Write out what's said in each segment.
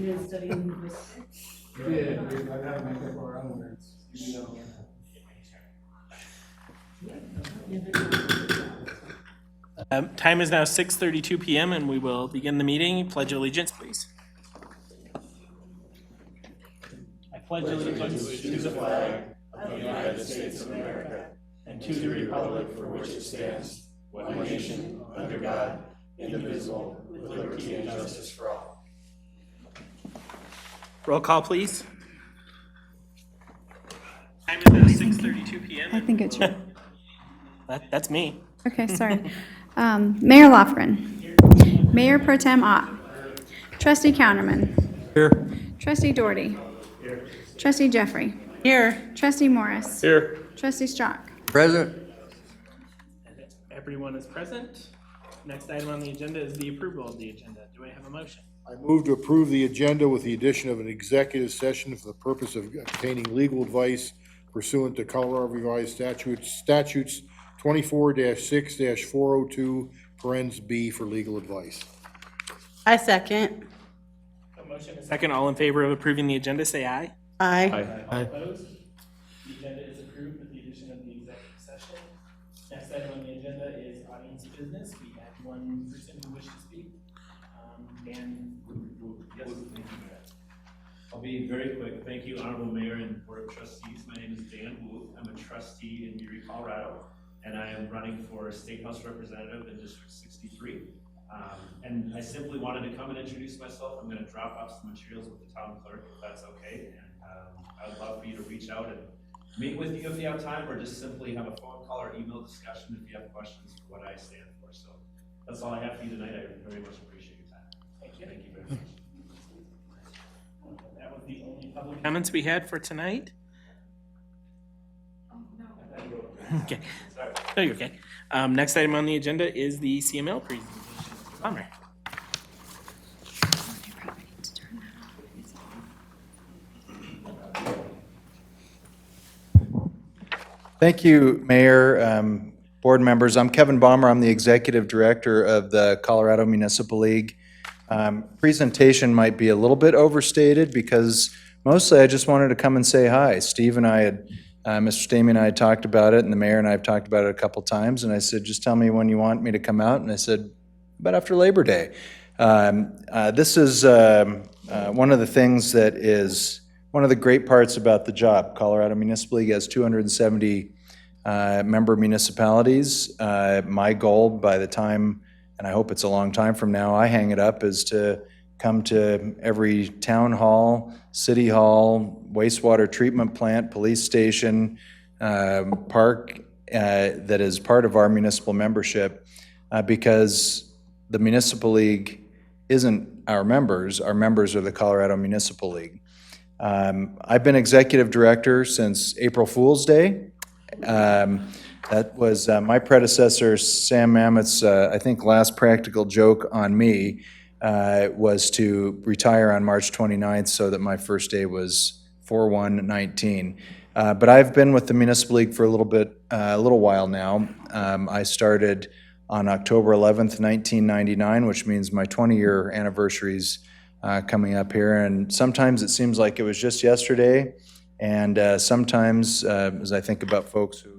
You didn't study in this. We did. I gotta make up our own words. You know. Time is now 6:32 p.m. and we will begin the meeting. Pledge allegiance, please. I pledge allegiance to the flag of the United States of America and to the republic for which it stands, one nation, under God, indivisible, with liberty and justice for all. Roll call, please. Time is now 6:32 p.m. I think it's you. That's me. Okay, sorry. Mayor Lofgren. Mayor Pro Tem Ott. Trustee Counterman. Here. Trustee Doherty. Here. Trustee Jeffrey. Here. Trustee Morris. Here. Trustee Strock. Present. Everyone is present. Next item on the agenda is the approval of the agenda. Do I have a motion? I move to approve the agenda with the addition of an executive session for the purpose of obtaining legal advice pursuant to Colorado Revised Statutes 24-6-402, parens B for legal advice. I second. A motion, a second. All in favor of approving the agenda, say aye. Aye. Opposed? The agenda is approved with the addition of the executive session. Next item on the agenda is audience business. We have one person who wishes to speak. Dan. Yes. I'll be very quick. Thank you, Honorable Mayor and Board of Trustees. My name is Dan Wu. I'm a trustee in Erie, Colorado, and I am running for State House Representative in District 63. And I simply wanted to come and introduce myself. I'm going to drop off some materials with the town clerk, if that's okay. And I would love for you to reach out and meet with you if you have time, or just simply have a phone call or email discussion if you have questions for what I stand for. So that's all I have for you tonight. I very much appreciate your time. Thank you. Thank you very much. That was the only public comments we had for tonight. Okay. No, you're okay. Next item on the agenda is the CML presentation. Bummer. Thank you, Mayor, board members. I'm Kevin Baumer. I'm the Executive Director of the Colorado Municipal League. Presentation might be a little bit overstated because mostly I just wanted to come and say hi. Steve and I had, Mr. Stamey and I had talked about it, and the mayor and I have talked about it a couple times, and I said, just tell me when you want me to come out, and I said, about after Labor Day. This is one of the things that is one of the great parts about the job. Colorado Municipal League has 270 member municipalities. My goal by the time, and I hope it's a long time from now, I hang it up, is to come to every town hall, city hall, wastewater treatment plant, police station, park that is part of our municipal membership, because the Municipal League isn't our members are the Colorado Municipal League. I've been executive director since April Fool's Day. That was my predecessor, Sam Mamet's, I think, last practical joke on me was to retire on March 29th so that my first day was 4/1/19. But I've been with the Municipal League for a little while now. I started on October 11th, 1999, which means my 20-year anniversary's coming up here. And sometimes it seems like it was just yesterday. And sometimes, as I think about folks who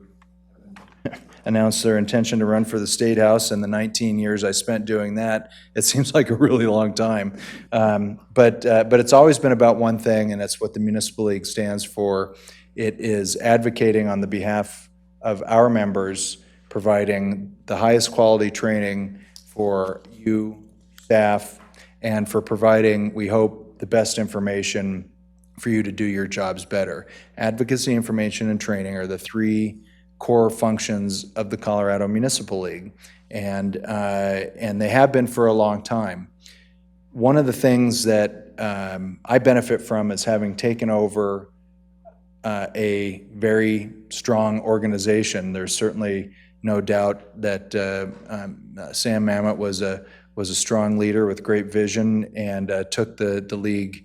announced their intention to run for the State House and the 19 years I spent doing that, it seems like a really long time. But it's always been about one thing, and it's what the Municipal League stands for. It is advocating on the behalf of our members, providing the highest quality training for you, staff, and for providing, we hope, the best information for you to do your jobs better. Advocacy, information, and training are the three core functions of the Colorado Municipal League, and they have been for a long time. One of the things that I benefit from is having taken over a very strong organization. There's certainly no doubt that Sam Mamet was a strong leader with great vision and took the league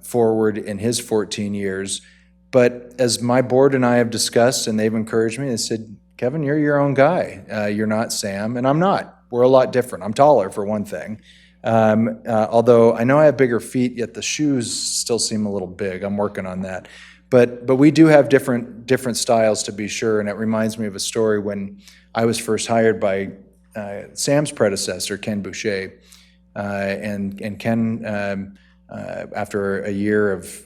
forward in his 14 years. But as my board and I have discussed, and they've encouraged me, they said, Kevin, you're your own guy. You're not Sam, and I'm not. We're a lot different. I'm taller, for one thing. Although I know I have bigger feet, yet the shoes still seem a little big. I'm working on that. But we do have different styles, to be sure, and it reminds me of a story when I was first hired by Sam's predecessor, Ken Boucher. And Ken, after a year of,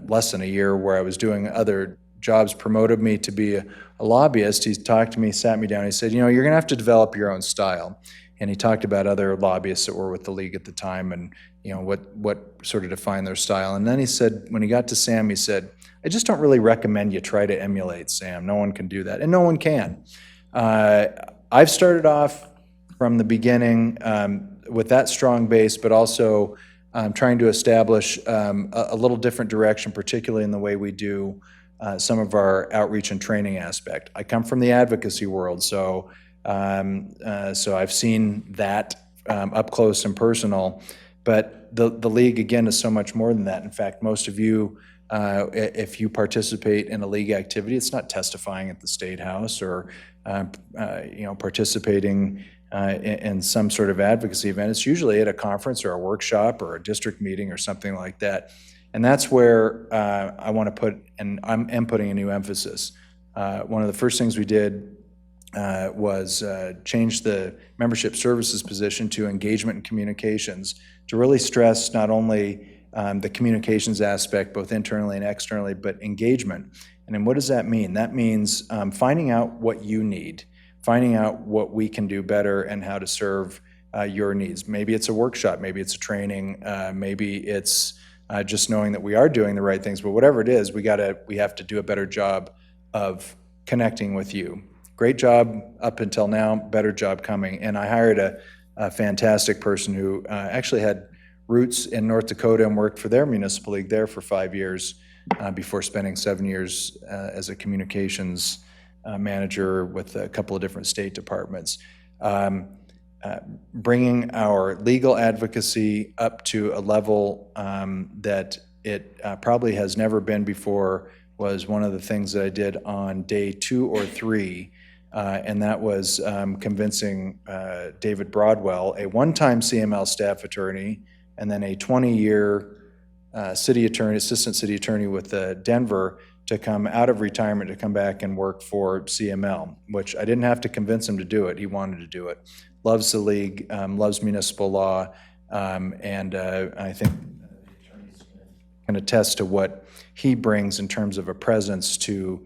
less than a year where I was doing other jobs, promoted me to be a lobbyist. He talked to me, sat me down, he said, you're going to have to develop your own style. And he talked about other lobbyists that were with the league at the time and, what sort of defined their style. And then he said, when he got to Sam, he said, I just don't really recommend you try to emulate Sam. No one can do that, and no one can. I've started off from the beginning with that strong base, but also trying to establish a little different direction, particularly in the way we do some of our outreach and training aspect. I come from the advocacy world, so I've seen that up close and personal. But the league, again, is so much more than that. In fact, most of you, if you participate in a league activity, it's not testifying at the State House or participating in some sort of advocacy event. It's usually at a conference or a workshop or a district meeting or something like that. And that's where I want to put, and I'm putting a new emphasis. One of the first things we did was change the membership services position to engagement and communications to really stress not only the communications aspect, both internally and externally, but engagement. And then what does that mean? That means finding out what you need, finding out what we can do better and how to serve your needs. Maybe it's a workshop, maybe it's a training, maybe it's just knowing that we are doing the right things, but whatever it is, we have to do a better job of connecting with you. Great job up until now, better job coming. And I hired a fantastic person who actually had roots in North Dakota and worked for their municipal league there for 5 years before spending 7 years as a communications manager with a couple of different state departments. Bringing our legal advocacy up to a level that it probably has never been before was one of the things that I did on day 2 or 3. And that was convincing David Broadwell, a one-time CML staff attorney, and then a 20-year assistant city attorney with Denver, to come out of retirement to come back and work for CML, which I didn't have to convince him to do it. He wanted to do it. Loves the league, loves municipal law, and I think the attorneys can attest to what he brings in terms of a presence to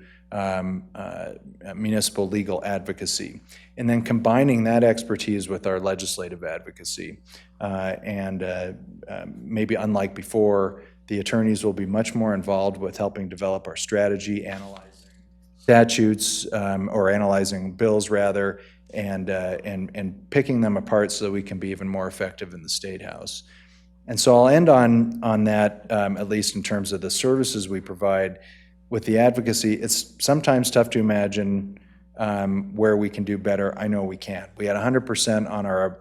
municipal legal advocacy, and then combining that expertise with our legislative advocacy. Maybe unlike before, the attorneys will be much more involved with helping develop our strategy, analyzing statutes, or analyzing bills rather, and picking them apart so that we can be even more effective in the State House. And so I'll end on that, at least in terms of the services we provide. With the advocacy, it's sometimes tough to imagine where we can do better. I know we can. We had 100% on our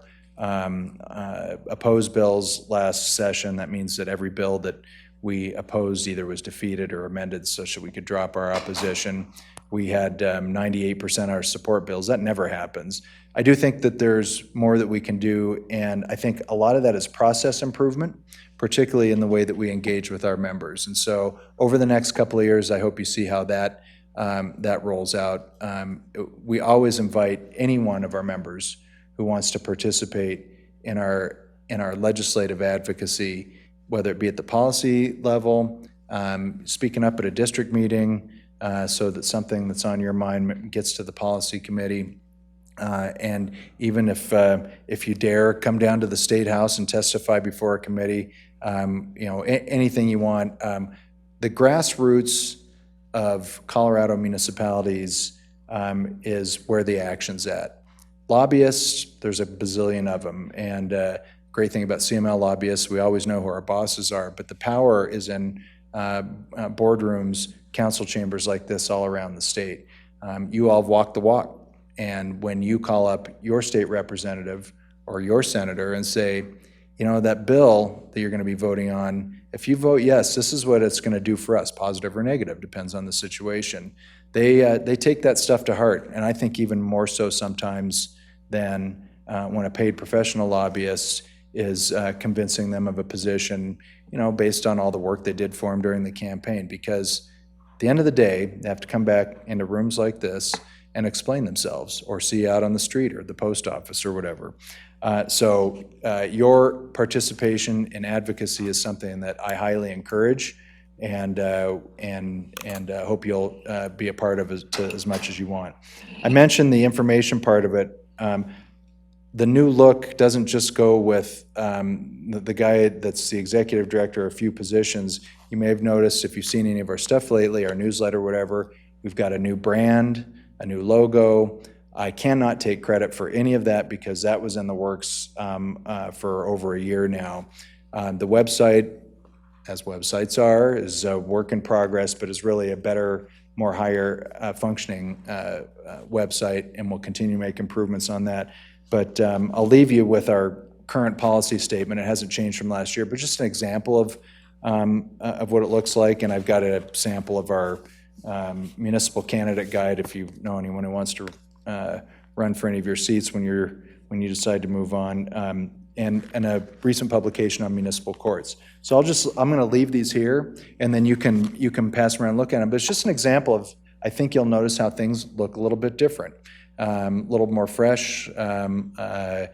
opposed bills last session. That means that every bill that we opposed either was defeated or amended such that we could drop our opposition. We had 98% our support bills. That never happens. I do think that there's more that we can do, and I think a lot of that is process improvement, particularly in the way that we engage with our members. And so over the next couple of years, I hope you see how that rolls out. We always invite any one of our members who wants to participate in our legislative advocacy, whether it be at the policy level, speaking up at a district meeting, so that something that's on your mind gets to the policy committee. And even if you dare come down to the State House and testify before a committee, anything you want. The grassroots of Colorado municipalities is where the action's at. Lobbyists, there's a bazillion of them, and great thing about CML lobbyists, we always know who our bosses are, but the power is in boardrooms, council chambers like this all around the state. You all have walked the walk, and when you call up your state representative or your senator and say, that bill that you're going to be voting on, if you vote yes, this is what it's going to do for us, positive or negative, depends on the situation. They take that stuff to heart, and I think even more so sometimes than when a paid professional lobbyist is convincing them of a position, you know, based on all the work they did for them during the campaign. Because at the end of the day, they have to come back into rooms like this and explain themselves, or see you out on the street or the post office or whatever. So your participation in advocacy is something that I highly encourage, and hope you'll be a part of as much as you want. I mentioned the information part of it. The new look doesn't just go with the guy that's the executive director, a few positions. You may have noticed, if you've seen any of our stuff lately, our newsletter, whatever, we've got a new brand, a new logo. I cannot take credit for any of that because that was in the works for over a year now. The website, as websites are, is a work in progress, but is really a better, more higher functioning website, and we'll continue to make improvements on that. But I'll leave you with our current policy statement. It hasn't changed from last year, but just an example of what it looks like. And I've got a sample of our municipal candidate guide if you know anyone who wants to run for any of your seats when you decide to move on, and a recent publication on municipal courts. So I'm going to leave these here, and then you can pass around and look at them. But it's just an example of, I think you'll notice how things look a little bit different, a little more fresh, and a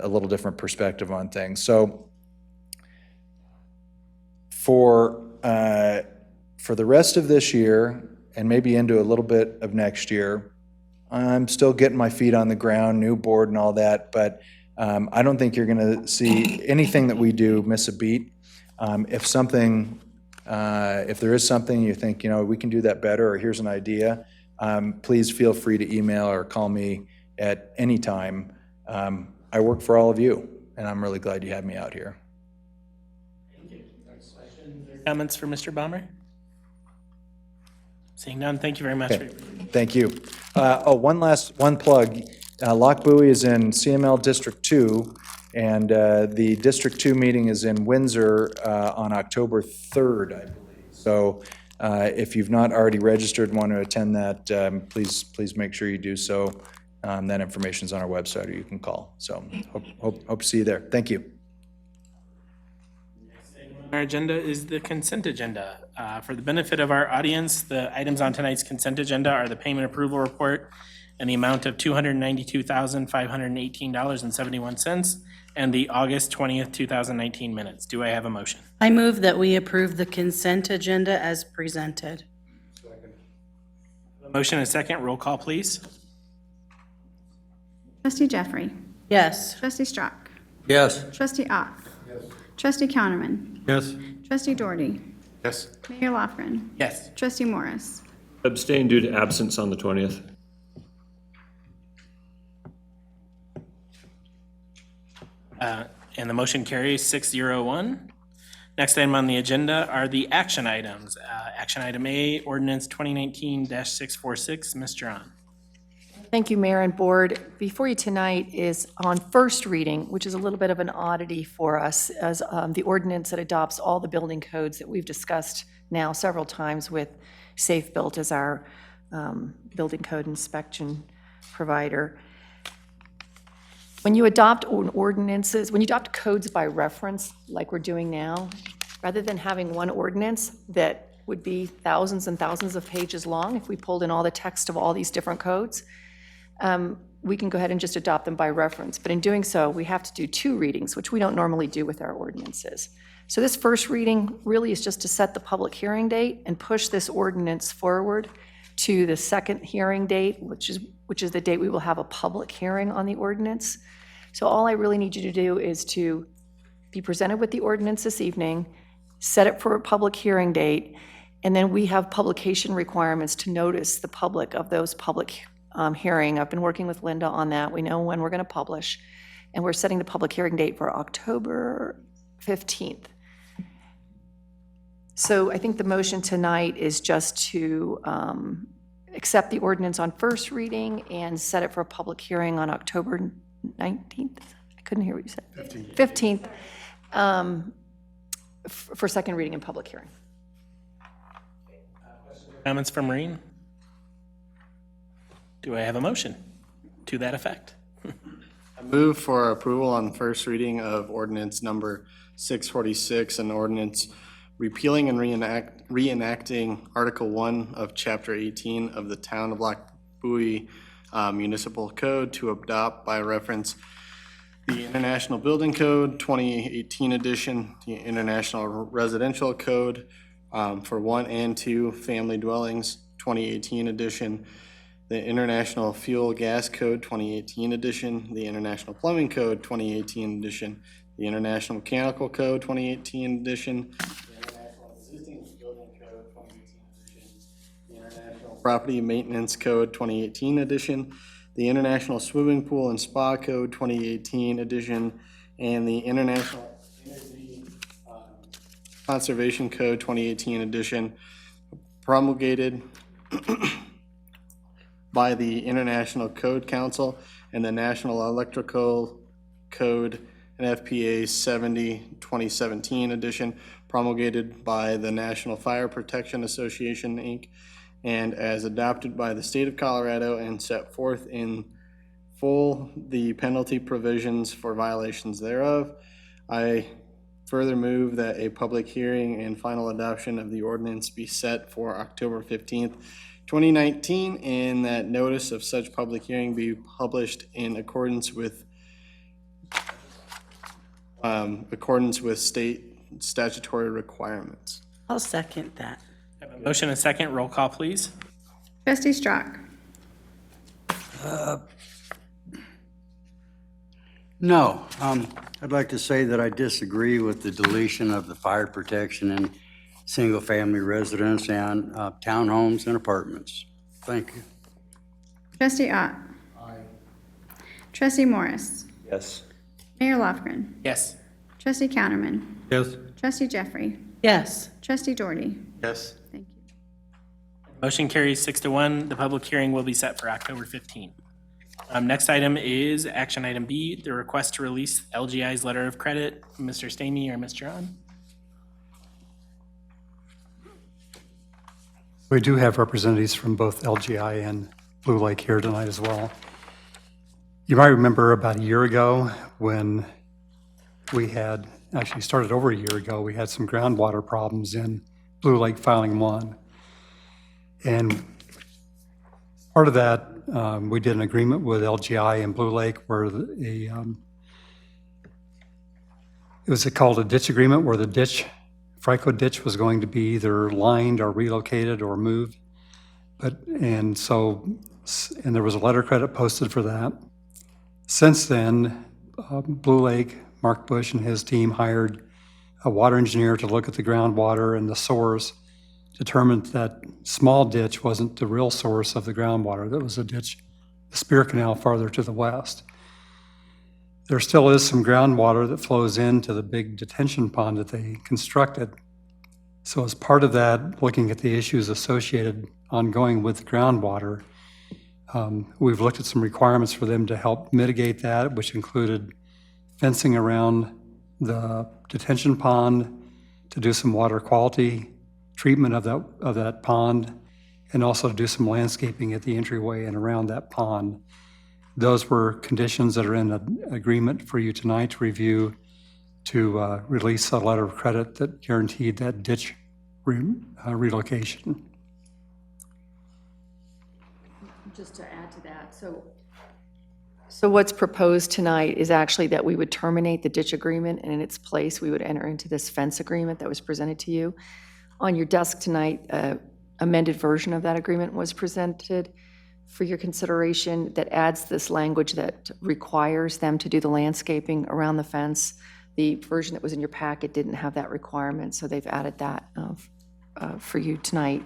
little different perspective on things. So for the rest of this year, and maybe into a little bit of next year, I'm still getting my feet on the ground, new board and all that, but I don't think you're going to see anything that we do miss a beat. If there is something you think, you know, we can do that better, or here's an idea, please feel free to email or call me at any time. I work for all of you, and I'm really glad you had me out here. Comments for Mr. Bomber? Seeing none, thank you very much. Okay. Thank you. One plug. Lock Buoy is in CML District 2, and the District 2 meeting is in Windsor on October 3rd, I believe. So if you've not already registered and want to attend that, please make sure you do so. That information is on our website, or you can call. So hope to see you there. Thank you. Our agenda is the consent agenda. For the benefit of our audience, the items on tonight's consent agenda are the payment approval report in the amount of $292,518.71 and the August 20th, 2019 minutes. Do I have a motion? I move that we approve the consent agenda as presented. A motion and a second. Roll call, please. Trustee Jeffrey. Yes. Trustee Strock. Yes. Trustee Ock. Yes. Trustee Counterman. Yes. Trustee Doherty. Yes. Mayor Lofgren. Yes. Trustee Morris. Abstain due to absence on the 20th. And the motion carries 6-0-1. Next item on the agenda are the action items. Action item A, ordinance 2019-646. Ms. John. Thank you, Mayor and Board. Before you tonight is on first reading, which is a little bit of an oddity for us, as the ordinance that adopts all the building codes that we've discussed now several times with Safe Built as our building code inspection provider. When you adopt ordinances, when you adopt codes by reference, like we're doing now, rather than having one ordinance that would be thousands and thousands of pages long, if we pulled in all the text of all these different codes, we can go ahead and just adopt them by reference. But in doing so, we have to do 2 readings, which we don't normally do with our ordinances. So this first reading really is just to set the public hearing date and push this ordinance forward to the second hearing date, which is the date we will have a public hearing on the ordinance. So all I really need you to do is to be presented with the ordinance this evening, set it for a public hearing date, and then we have publication requirements to notice the public of those public hearing. I've been working with Linda on that. We know when we're going to publish, and we're setting the public hearing date for October 15th. So I think the motion tonight is just to accept the ordinance on first reading and set it for a public hearing on October 19th. I couldn't hear what you said. 15th. For second reading and public hearing. Comments from Maureen? Do I have a motion to that effect? I move for approval on first reading of ordinance number 646, an ordinance repealing and reenacting Article 1 of Chapter 18 of the Town of Black Bowie Municipal Code to adopt by reference the International Building Code 2018 edition, the International Residential Code for 1 and 2 family dwellings 2018 edition, the International Fuel Gas Code 2018 edition, the International Plumbing Code 2018 edition, the International Mechanical Code 2018 edition, the International Existing Building Code 2018 edition, the International Property Maintenance Code 2018 edition, the International Swimming Pool and Spa Code 2018 edition, and the International Energy Conservation Code 2018 edition, promulgated by the International Code Council and the National Electrical Code NFPA 70 2017 edition, promulgated by the National Fire Protection Association, Inc., and as adopted by the state of Colorado and set forth in full the penalty provisions for violations thereof. I further move that a public hearing and final adoption of the ordinance be set for October 15th, 2019, and that notice of such public hearing be published in accordance with state statutory requirements. I'll second that. Have a motion and a second. Roll call, please. Trustee Strock. No, I'd like to say that I disagree with the deletion of the fire protection in single-family residence and townhomes and apartments. Thank you. Trustee Ott. Trustee Morris. Yes. Mayor Lofgren. Yes. Trustee Counterman. Yes. Trustee Jeffrey. Yes. Trustee Doherty. Yes. Thank you. Motion carries 6-1. The public hearing will be set for October 15. Next item is action item B, the request to release LGI's letter of credit. Mr. Stamey or Mr. John? We do have representatives from both LGI and Blue Lake here tonight as well. You might remember about a year ago when we had, actually started over a year ago, we had some groundwater problems in Blue Lake Filing 1. And part of that, we did an agreement with LGI and Blue Lake where it was called a ditch agreement where the ditch, Frico ditch, was going to be either lined or relocated or moved. And there was a letter of credit posted for that. Since then, Blue Lake, Mark Bush and his team hired a water engineer to look at the groundwater and the source, determined that small ditch wasn't the real source of the groundwater. That was a ditch, the Spear Canal farther to the west. There still is some groundwater that flows into the big detention pond that they constructed. So as part of that, looking at the issues associated ongoing with the groundwater, we've looked at some requirements for them to help mitigate that, which included fencing around the detention pond to do some water quality treatment of that pond, and also to do some landscaping at the entryway and around that pond. Those were conditions that are in an agreement for you tonight to review to release a letter of credit that guaranteed that ditch relocation. Just to add to that, so what's proposed tonight is actually that we would terminate the ditch agreement, and in its place, we would enter into this fence agreement that was presented to you. On your desk tonight, amended version of that agreement was presented for your consideration that adds this language that requires them to do the landscaping around the fence. The version that was in your packet didn't have that requirement, so they've added that for you tonight.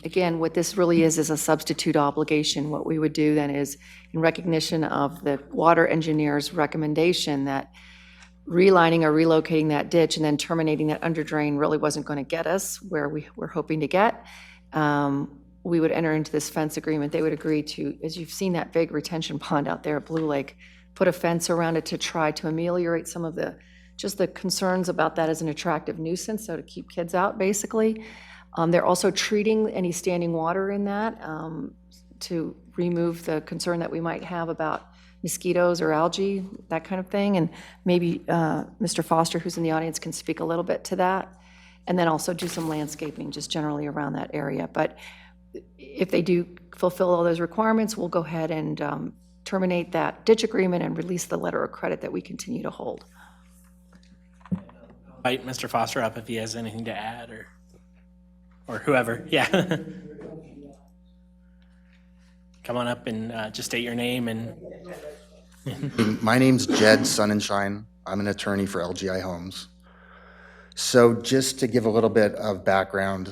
Again, what this really is a substitute obligation. What we would do then is, in recognition of the water engineer's recommendation that relining or relocating that ditch and then terminating that under drain really wasn't going to get us where we were hoping to get, we would enter into this fence agreement. They would agree to, as you've seen that big retention pond out there at Blue Lake, put a fence around it to try to ameliorate some of the concerns about that as an attractive nuisance, so to keep kids out, basically. They're also treating any standing water in that to remove the concern that we might have about mosquitoes or algae, that kind of thing. And maybe Mr. Foster, who's in the audience, can speak a little bit to that. And then also do some landscaping just generally around that area. But if they do fulfill all those requirements, we'll go ahead and terminate that ditch agreement and release the letter of credit that we continue to hold. Invite Mr. Foster up if he has anything to add, or whoever. Yeah. Come on up and just state your name and. My name's Jed Sunenshine. I'm an attorney for LGI Homes. So just to give a little bit of background,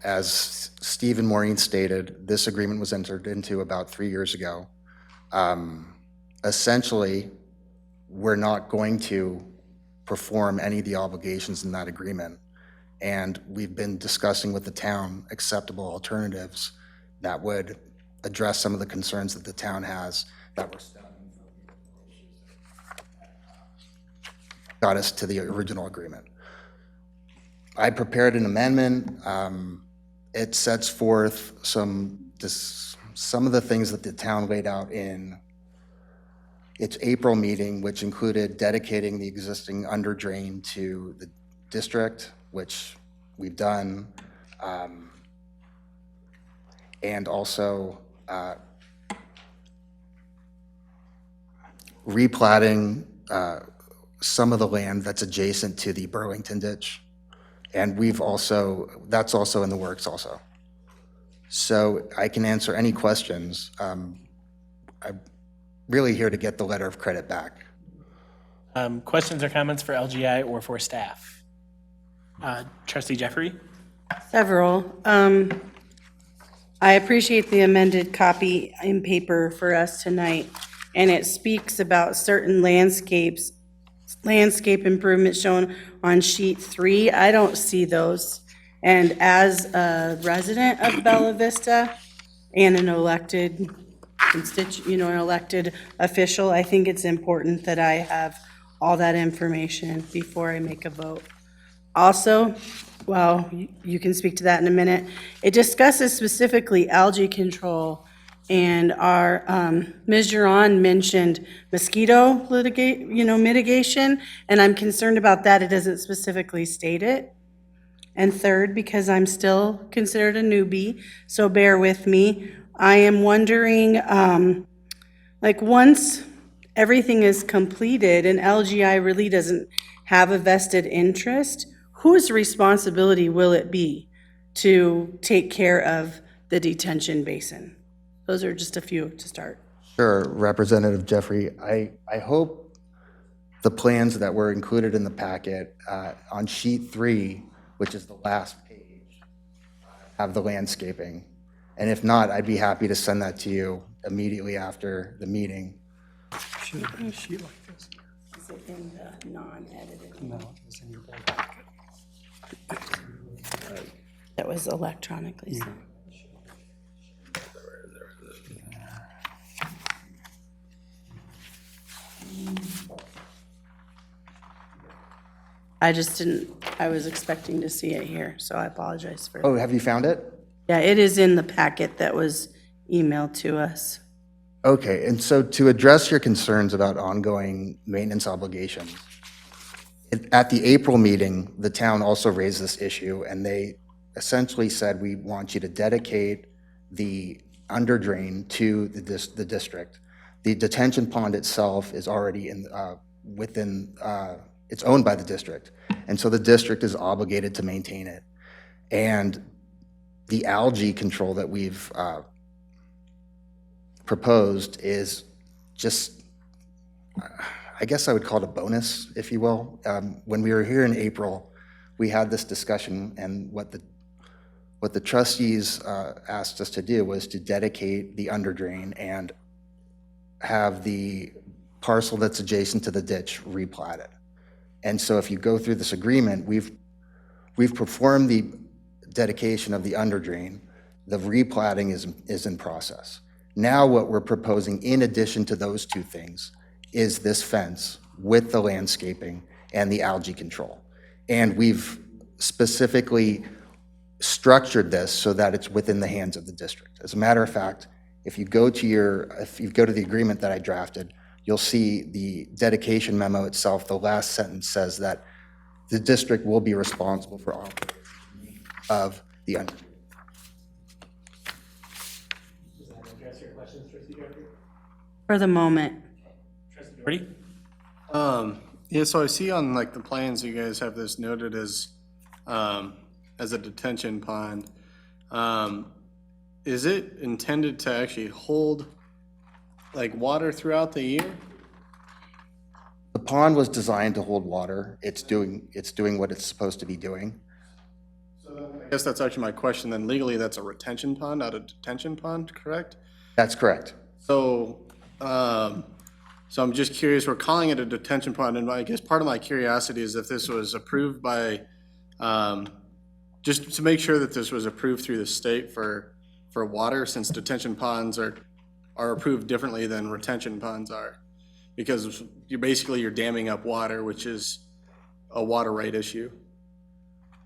as Steve and Maureen stated, this agreement was entered into about 3 years ago. Essentially, we're not going to perform any of the obligations in that agreement. And we've been discussing with the town acceptable alternatives that would address some of the concerns that the town has that were stemming got us to the original agreement. I prepared an amendment. It sets forth some of the things that the town laid out in its April meeting, which included dedicating the existing under drain to the district, which we've done, and also replatting some of the land that's adjacent to the Burlington ditch. And that's also in the works also. So I can answer any questions. I'm really here to get the letter of credit back. Questions or comments for LGI or for staff? Trustee Jeffrey? Several. I appreciate the amended copy in paper for us tonight, and it speaks about certain landscape improvements shown on sheet 3. I don't see those. And as a resident of Bella Vista and an elected an elected official, I think it's important that I have all that information before I make a vote. Also, well, you can speak to that in a minute. It discusses specifically algae control, and our Ms. Giron mentioned mosquito mitigation, and I'm concerned about that. It doesn't specifically state it. And third, because I'm still considered a newbie, so bear with me, I am wondering, once everything is completed and LGI really doesn't have a vested interest, whose responsibility will it be to take care of the detention basin? Those are just a few to start. Sure, Representative Jeffrey. I hope the plans that were included in the packet on sheet 3, which is the last page, have the landscaping. And if not, I'd be happy to send that to you immediately after the meeting. Should have been a sheet like this. Is it in the non-edited? No, it was in your board packet. That was electronically sent. I was expecting to see it here, so I apologize for. Oh, have you found it? Yeah, it is in the packet that was emailed to us. Okay, and so to address your concerns about ongoing maintenance obligations, at the April meeting, the town also raised this issue, and they essentially said, we want you to dedicate the under drain to the district. The detention pond itself is already it's owned by the district, and so the district is obligated to maintain it. And the algae control that we've proposed is just, I guess I would call it a bonus, if you will. When we were here in April, we had this discussion, and what the trustees asked us to do was to dedicate the under drain and have the parcel that's adjacent to the ditch replatted. And so if you go through this agreement, we've performed the dedication of the under drain. The replatting is in process. Now what we're proposing, in addition to those two things, is this fence with the landscaping and the algae control. And we've specifically structured this so that it's within the hands of the district. As a matter of fact, if you go to the agreement that I drafted, you'll see the dedication memo itself, the last sentence says that the district will be responsible for all of the under. Does that address your questions, Trustee Jeffrey? For the moment. Trustee Doherty? Yeah, so I see on like the plans, you guys have this noted as a detention pond. Is it intended to actually hold like water throughout the year? The pond was designed to hold water. It's doing what it's supposed to be doing. I guess that's actually my question, then legally that's a retention pond, not a detention pond, correct? That's correct. So, so I'm just curious, we're calling it a detention pond, and I guess part of my curiosity is if this was approved by, just to make sure that this was approved through the state for water, since detention ponds are approved differently than retention ponds are. Because you're damming up water, which is a water right issue.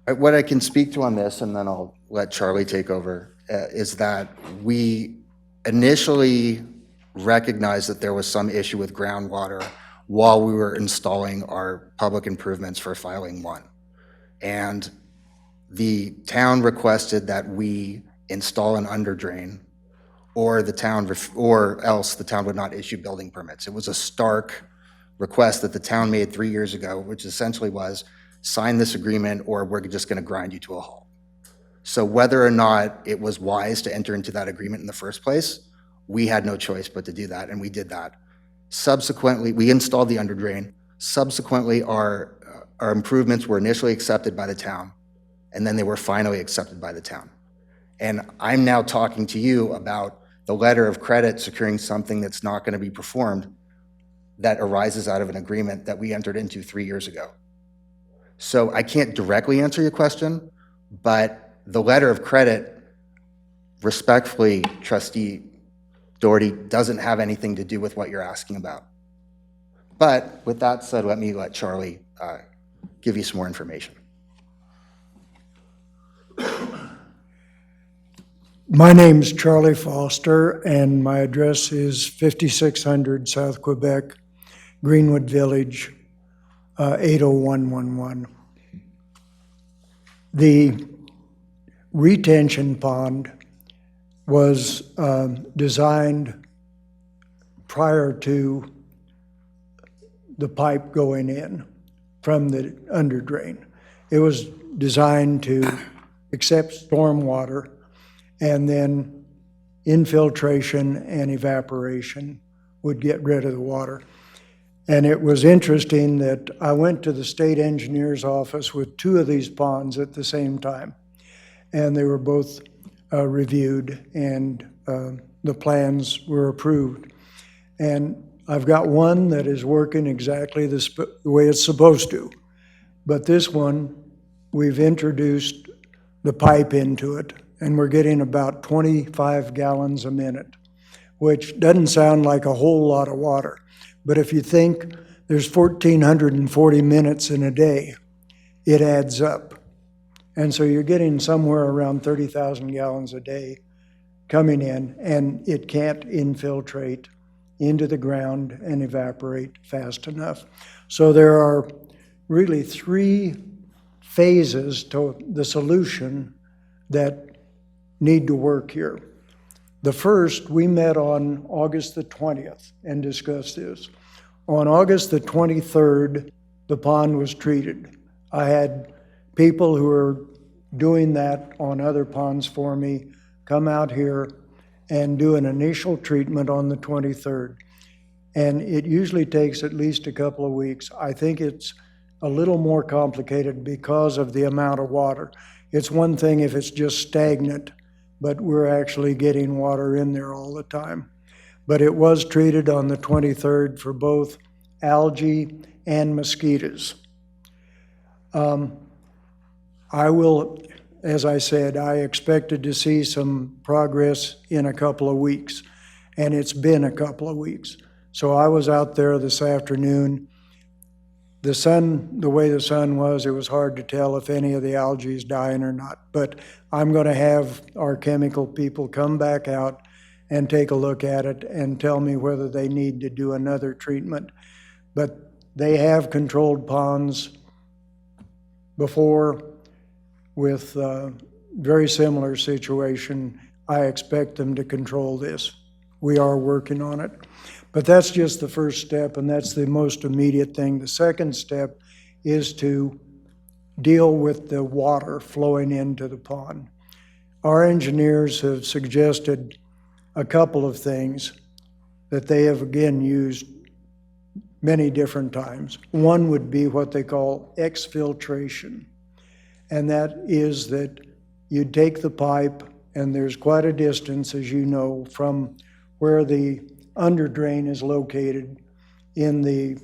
What I can speak to on this, and then I'll let Charlie take over, is that we initially recognized that there was some issue with groundwater while we were installing our public improvements for filing 1. And the town requested that we install an underdrain, or else the town would not issue building permits. It was a stark request that the town made 3 years ago, which essentially was, sign this agreement or we're just going to grind you to a halt. So whether or not it was wise to enter into that agreement in the first place, we had no choice but to do that, and we did that. Subsequently, we installed the underdrain. Subsequently, our improvements were initially accepted by the town, and then they were finally accepted by the town. And I'm now talking to you about the letter of credit securing something that's not going to be performed that arises out of an agreement that we entered into 3 years ago. So I can't directly answer your question, but the letter of credit, respectfully, Trustee Doherty, doesn't have anything to do with what you're asking about. But with that said, let Charlie give you some more information. My name's Charlie Foster, and my address is 5600 South Quebec, Greenwood Village, 80111. The retention pond was designed prior to the pipe going in from the underdrain. It was designed to accept storm water, and then infiltration and evaporation would get rid of the water. And it was interesting that I went to the state engineer's office with 2 of these ponds at the same time, and they were both reviewed, and the plans were approved. And I've got one that is working exactly the way it's supposed to. But this one, we've introduced the pipe into it, and we're getting about 25 gallons a minute, which doesn't sound like a whole lot of water. But if you think there's 1,440 minutes in a day, it adds up. And so you're getting somewhere around 30,000 gallons a day coming in, and it can't infiltrate into the ground and evaporate fast enough. So there are really 3 phases to the solution that need to work here. The first, we met on August the 20th and discussed this. On August the 23rd, the pond was treated. I had people who were doing that on other ponds for me come out here and do an initial treatment on the 23rd. And it usually takes at least a couple of weeks. I think it's a little more complicated because of the amount of water. It's one thing if it's just stagnant, but we're actually getting water in there all the time. But it was treated on the 23rd for both algae and mosquitoes. I will, as I said, I expected to see some progress in a couple of weeks, and it's been a couple of weeks. So I was out there this afternoon. The sun, the way the sun was, it was hard to tell if any of the algae is dying or not. But I'm going to have our chemical people come back out and take a look at it and tell me whether they need to do another treatment. But they have controlled ponds before with very similar situation. I expect them to control this. We are working on it. But that's just the first step, and that's the most immediate thing. The second step is to deal with the water flowing into the pond. Our engineers have suggested a couple of things that they have again used many different times. One would be what they call exfiltration, and that is that you take the pipe, and there's quite a distance, as you know, from where the under drain is located in the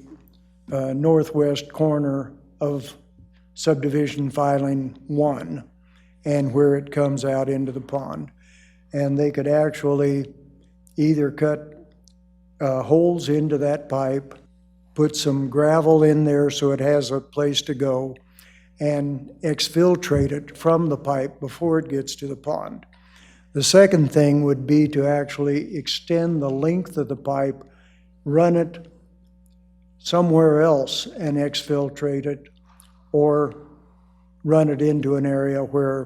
northwest corner of subdivision filing 1 and where it comes out into the pond. And they could actually either cut holes into that pipe, put some gravel in there so it has a place to go, and exfiltrate it from the pipe before it gets to the pond. The second thing would be to actually extend the length of the pipe, run it somewhere else and exfiltrate it, or run it into an area where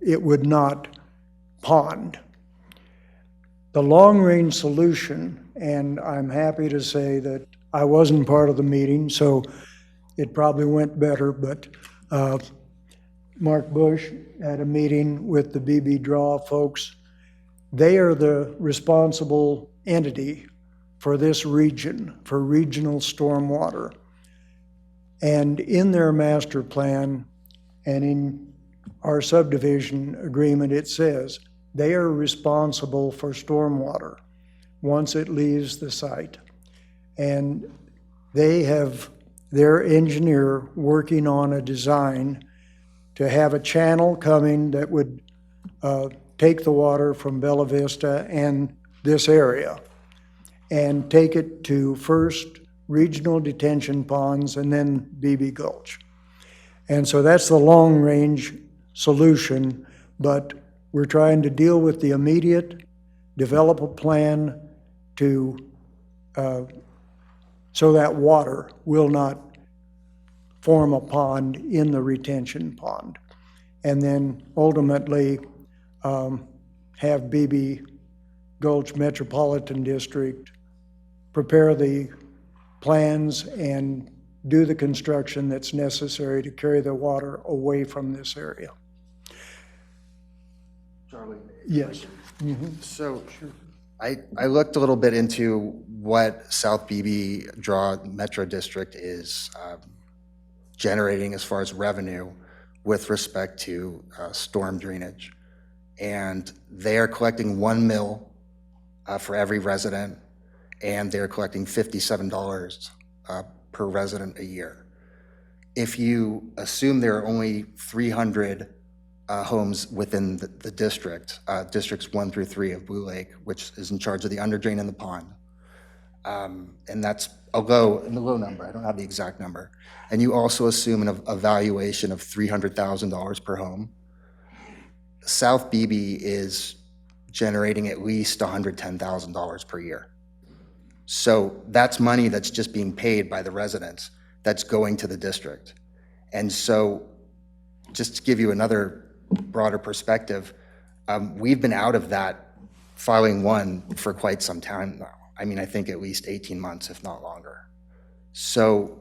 it would not pond. The long-range solution, and I'm happy to say that I wasn't part of the meeting, so it probably went better, but Mark Bush had a meeting with the BB Draw folks. They are the responsible entity for this region, for regional stormwater. And in their master plan and in our subdivision agreement, it says they are responsible for stormwater once it leaves the site. And they have their engineer working on a design to have a channel coming that would take the water from Bella Vista and this area and take it to first regional detention ponds and then BB Gulch. And so that's the long-range solution, but we're trying to deal with the immediate, develop a plan to so that water will not form a pond in the retention pond. And then ultimately have BB Gulch Metropolitan District prepare the plans and do the construction that's necessary to carry the water away from this area. Charlie? Yes. So I looked a little bit into what South BB Draw Metro District is generating as far as revenue with respect to storm drainage. And they are collecting $1 mil for every resident, and they're collecting $57 per resident a year. If you assume there are only 300 homes within the district, districts 1 through 3 of Blue Lake, which is in charge of the underdrain in the pond, and that's a low number, I don't have the exact number, and you also assume an evaluation of $300,000 per home, South BB is generating at least $110,000 per year. So that's money that's just being paid by the residents that's going to the district. And so just to give you another broader perspective, we've been out of that filing 1 for quite some time now. I mean, I think at least 18 months, if not longer. So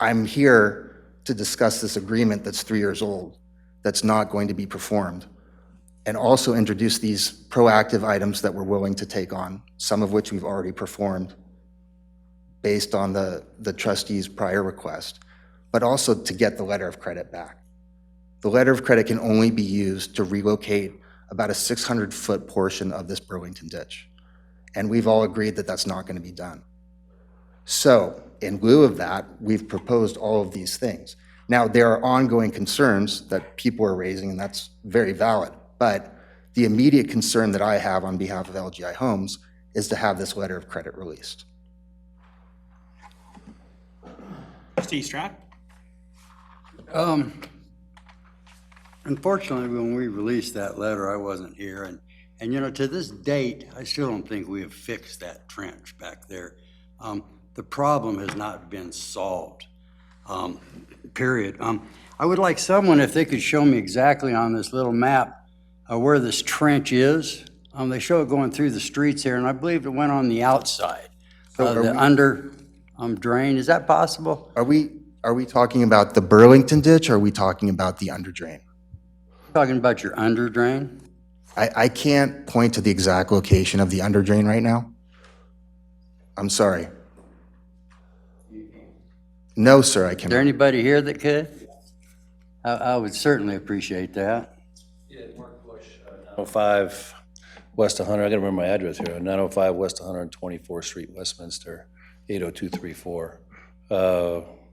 I'm here to discuss this agreement that's 3 years old, that's not going to be performed, and also introduce these proactive items that we're willing to take on, some of which we've already performed based on the trustee's prior request, but also to get the letter of credit back. The letter of credit can only be used to relocate about a 600-foot portion of this Burlington ditch. And we've all agreed that that's not going to be done. So in lieu of that, we've proposed all of these things. Now, there are ongoing concerns that people are raising, and that's very valid. But the immediate concern that I have on behalf of LGI Homes is to have this letter of credit released. Trustee Strack? Unfortunately, when we released that letter, I wasn't here, And, you know, to this date, I still don't think we have fixed that trench back there. The problem has not been solved, period. I would like someone, if they could show me exactly on this little map where this trench is. They show it going through the streets here, and I believe it went on the outside. The under drain, is that possible? Are we talking about the Burlington ditch, or are we talking about the under drain? Talking about your under drain? I can't point to the exact location of the under drain right now. I'm sorry. No, sir, I Is there cannot. anybody here that could? I would certainly appreciate that. Yeah, Mark Bush, 905 West 100, I gotta remember my address here, 905 West 124th Street, Westminster, 80234.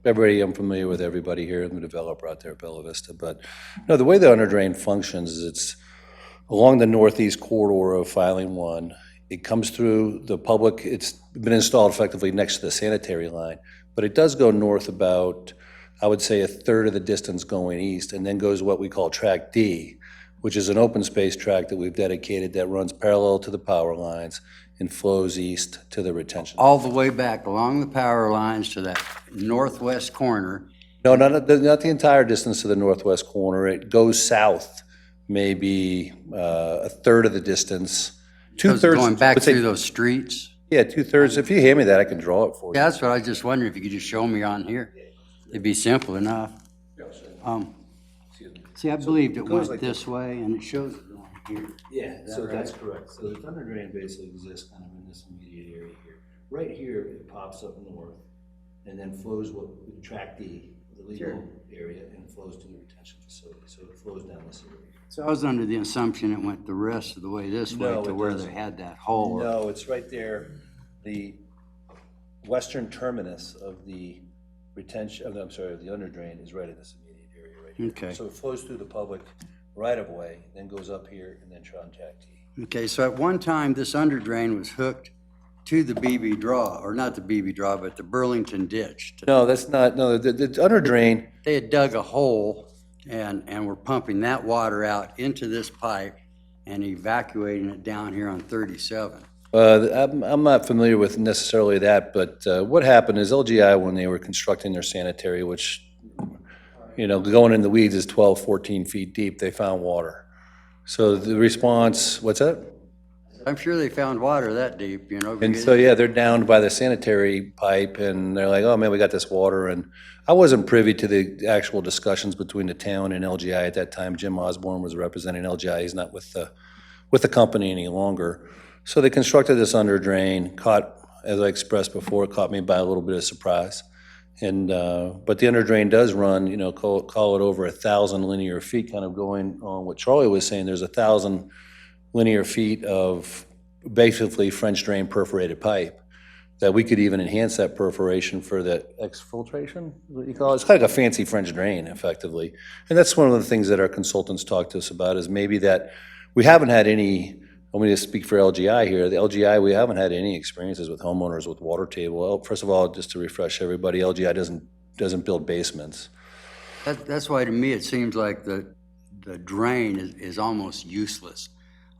Everybody, I'm familiar with everybody here, I'm the developer out there at Bella Vista, but no, the way the under drain functions is it's along the northeast corridor of Filing 1. It comes through the public, it's been installed effectively next to the sanitary line, but it does go north about, I would say, a third of the distance going east, and then goes what we call Track D, which is an open space track that we've dedicated that runs parallel to the power lines and flows east to the retention. All the way back along the power lines to that northwest corner. No, not the entire distance to the northwest corner. It goes south, maybe a third of the distance. So it's going back through those streets? Yeah, 2/3. If you hand me that, I can draw it for you. Yeah, that's what I was just wondering, if you could just show me on here. It'd be simple enough. See, I believed it went this way, and it shows it going here. Yeah, so that's correct. So the thunder drain basically exists kind of in this immediate area here. Right here, it pops up north and then flows what we track the legal area and flows to the retention facility. So it flows down this area. So I was under the assumption it went the rest of the way this way No, to it where doesn't. they had that hole. No, it's right there. The western terminus of the retention, of the, I'm sorry, of the under drain is right in this immediate area right here. Okay. So it flows through the public right of way, then goes up here and then on Jack T. Okay, so at one time, this under drain was hooked to the BB draw, or not the BB draw, but the Burlington ditch. No, that's not, no, the under drain, They had dug a hole and were pumping that water out into this pipe and evacuating it down here on 37. I'm not familiar with necessarily that, but what happened is LGI, when they were constructing their sanitary, which, you know, going in the weeds is 12, 14 feet deep, they found water. So the response, what's that? I'm sure they found water that deep, you know. And because- so, yeah, they're down by the sanitary pipe, and they're like, oh, man, we got this water. And I wasn't privy to the actual discussions between the town and LGI at that time. Jim Osborne was representing LGI. He's not with the company any longer. So they constructed this under drain, caught, as I expressed before, it caught me by a little bit of surprise. And, but the under drain does run, you know, call it over 1,000 linear feet, kind of going on what Charlie was saying. There's 1,000 linear feet of basically French drain perforated pipe that we could even enhance that perforation for that exfiltration, what you call it. It's kind of like a fancy French drain, effectively. And that's one of the things that our consultants talked to us about, is maybe that we haven't had any, I'm going to speak for LGI here. The LGI, we haven't had any experiences with homeowners with water table. Well, first of all, just to refresh everybody, LGI doesn't build basements. That's why, to me, it seems like the drain is almost useless.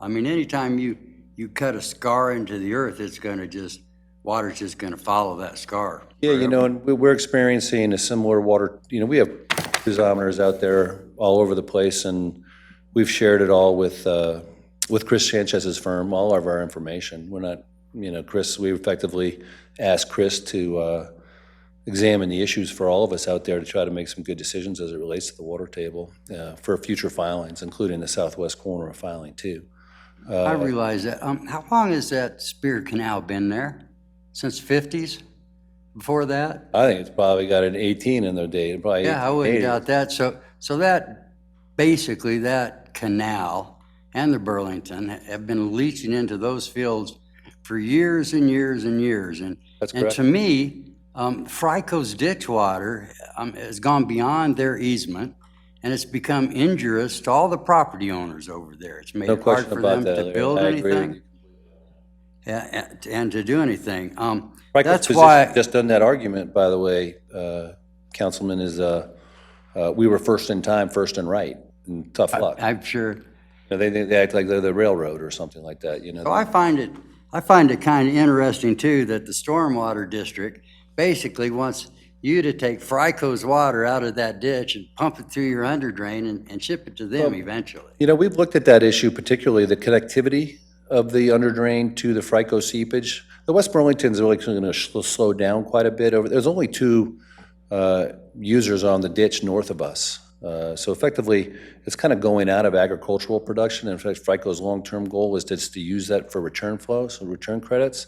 I mean, anytime you cut a scar into the earth, it's going to just, water's just going to follow that scar. Yeah, you know, and we're experiencing a similar water, you know, we have piezometers out there all over the place, and we've shared it all with Chris Sanchez's firm, all of our information. We're not, you know, Chris, we effectively asked Chris to examine the issues for all of us out there to try to make some good decisions as it relates to the water table for future filings, including the southwest corner of filing too. I realize that. How long has that Spear Canal been there? Since 50s? Before that? I think it's probably got an 18 in their day, probably. Yeah, I wouldn't 80. doubt that. So that, basically, that canal and the Burlington have been leaching into those fields for years and years and years. That's And correct. to me, FRICO's ditch water has gone beyond their easement, and it's become injurious to all the property owners over there. It's made No it hard question for about them that, to Larry. build I agree with anything. Yeah, and to do anything. Franco's That's position, why, just done that argument, by the way, Councilman, is we were first in time, first and right, and tough luck. I'm sure. They act like they're the railroad or something like that, you know? So I find it kind of interesting too, that the Stormwater District basically wants you to take FRICO's water out of that ditch and pump it through your under drain and ship it to them eventually. You know, we've looked at that issue, particularly the connectivity of the under drain to the FRICO seepage. The West Burlington's really going to slow down quite a bit. There's only 2 users on the ditch north of us. So effectively, it's kind of going out of agricultural production. In fact, FRICO's long-term goal is just to use that for return flow, so return credits.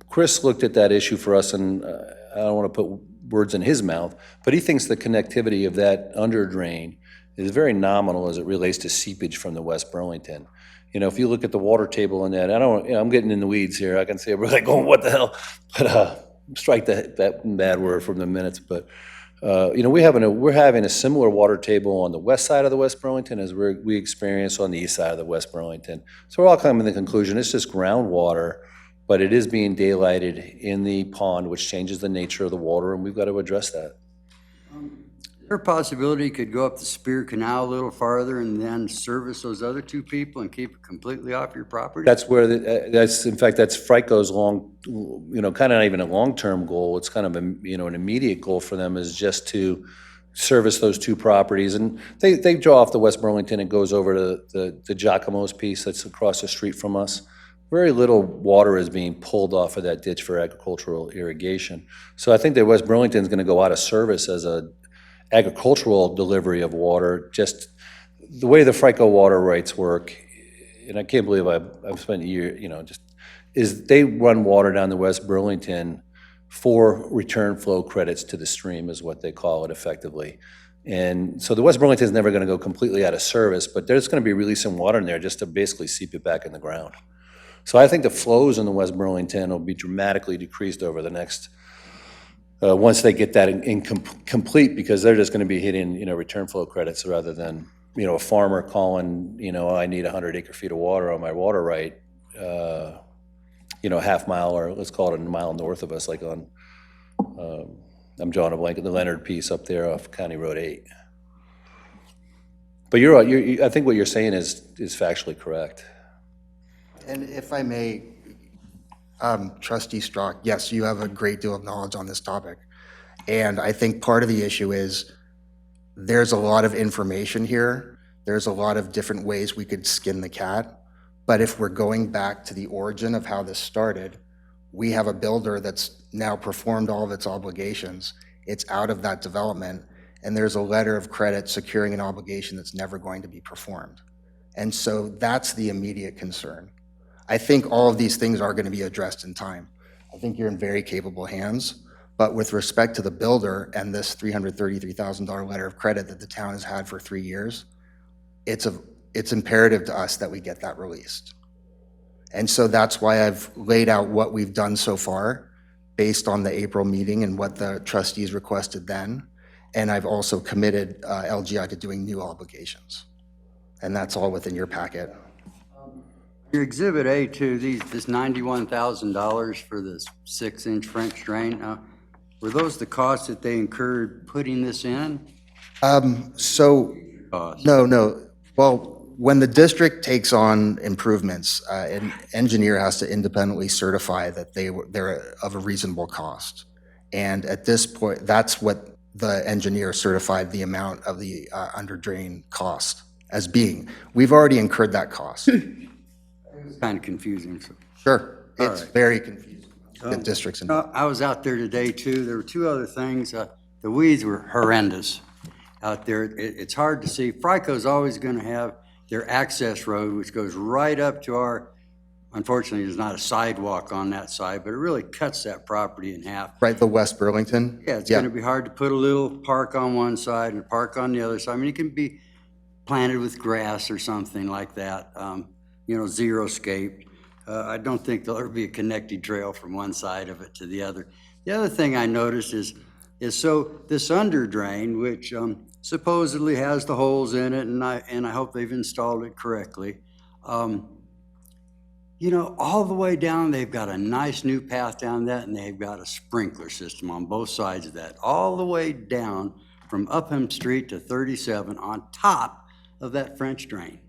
Chris looked at that issue for us, and I don't want to put words in his mouth, but he thinks the connectivity of that under drain is very nominal as it relates to seepage from the West Burlington. You know, if you look at the water table in that, I'm getting in the weeds here. I can see everybody going, what the hell? But strike that bad word from the minutes. But you know, we're having a similar water table on the west side of the West Burlington as we experience on the east side of the West Burlington. So we're all coming to the conclusion it's just groundwater, but it is being daylighted in the pond, which changes the nature of the water, and we've got to address that. Is there a possibility you could go up the Spear Canal a little farther and then service those other 2 people and keep it completely off your property? That's where, that's FRICO's kind of not even a long-term goal. It's kind of an immediate goal for them is just to service those 2 properties. And they draw off the West Burlington and goes over to the Giacomo's piece that's across the street from us. Very little water is being pulled off of that ditch for agricultural irrigation. So I think that West Burlington's going to go out of service as a agricultural delivery of water. Just the way the FRICO water rights work, and I can't believe I've spent a year, is they run water down the West Burlington for return flow credits to the stream is what they call it effectively. And so the West Burlington is never going to go completely out of service, but there's going to be releasing water in there just to basically seep it back in the ground. So I think the flows in the West Burlington will be dramatically decreased over the next once they get that complete, because they're just going to be hitting, return flow credits rather than, a farmer calling, I need 100 acre feet of water on my water right, half mile, or let's call it a mile north of us, like on, I'm drawing a blank, the Leonard piece up there off County Road 8. But I think what you're saying is factually correct. And if I may, Trustee Strzok, yes, you have a great deal of knowledge on this topic. And I think part of the issue is there's a lot of information here. There's a lot of different ways we could skin the cat. But if we're going back to the origin of how this started, we have a builder that's now performed all of its obligations. It's out of that development, and there's a letter of credit securing an obligation that's never going to be performed. And so that's the immediate concern. I think all of these things are going to be addressed in time. I think you're in very capable hands, but with respect to the builder and this $333,000 letter of credit that the town has had for 3 years, it's imperative to us that we get that released. And so that's why I've laid out what we've done so far based on the April meeting and what the trustees requested then. And I've also committed LGI to doing new obligations. And that's all within your packet. Your Exhibit A2, this $91,000 for this 6-inch French drain, were those the costs that they incurred putting this in? No. Well, when the district takes on improvements, an engineer has to independently certify that they're of a reasonable cost. And at this point, that's what the engineer certified the amount of the under drain cost as being. We've already incurred that cost. It's kind of confusing. So. Sure, it's very confusing. The districts involved. I was out there today too. There were 2 other things. The weeds were horrendous out there. It's hard to see. FRICO's always going to have their access road, which goes right up to our, unfortunately, there's not a sidewalk on that side, but it really cuts that property in half. Right, the West Burlington? Yeah, it's going to be hard to put a little park on one side and a park on the other side. I mean, it can be planted with grass or something like that. Zero-scape. I don't think there'll ever be a connected trail from one side of it to the other. The other thing I noticed is so this under drain, which supposedly has the holes in it, and I hope they've installed it correctly. All the way down, they've got a nice new path down that, and they've got a sprinkler system on both sides of that, all the way down from Upham Street to 37 on top of that French drain.